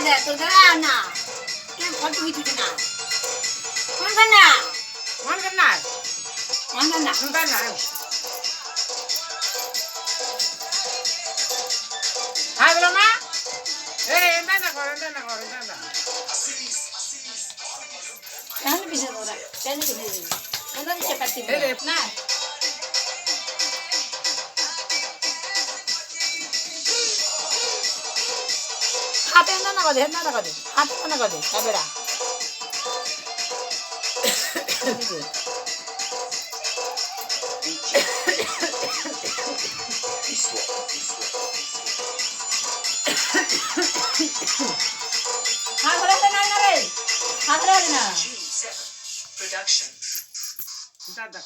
দে তো দে না কে ফটো কিছু না কোন না হাই বলো মা এই এন্ডা না কর কেন পিছে তোরা কেন পিছে দিবি ওটা দিতে পারতি না হাতে না করে হাতে না করে এবারে G7 production. দাদা